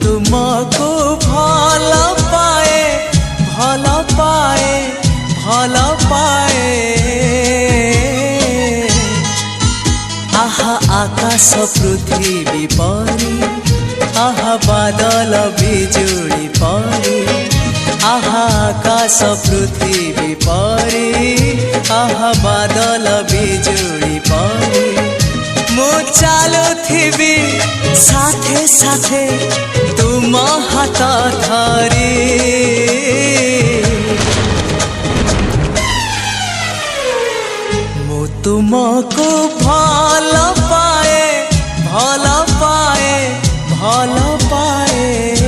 तुमको भल पाए भल पाए भल पाए आहा आकाश पृथ्वी परी आहा बादल बिजुली परी आहा आकाश पृथ्वी परी आहा बादल बिजुली परी मु चालुथिबी साथे साथे तुम हाथ धरी मु तुमको भल पाए भल पाए भल पाए।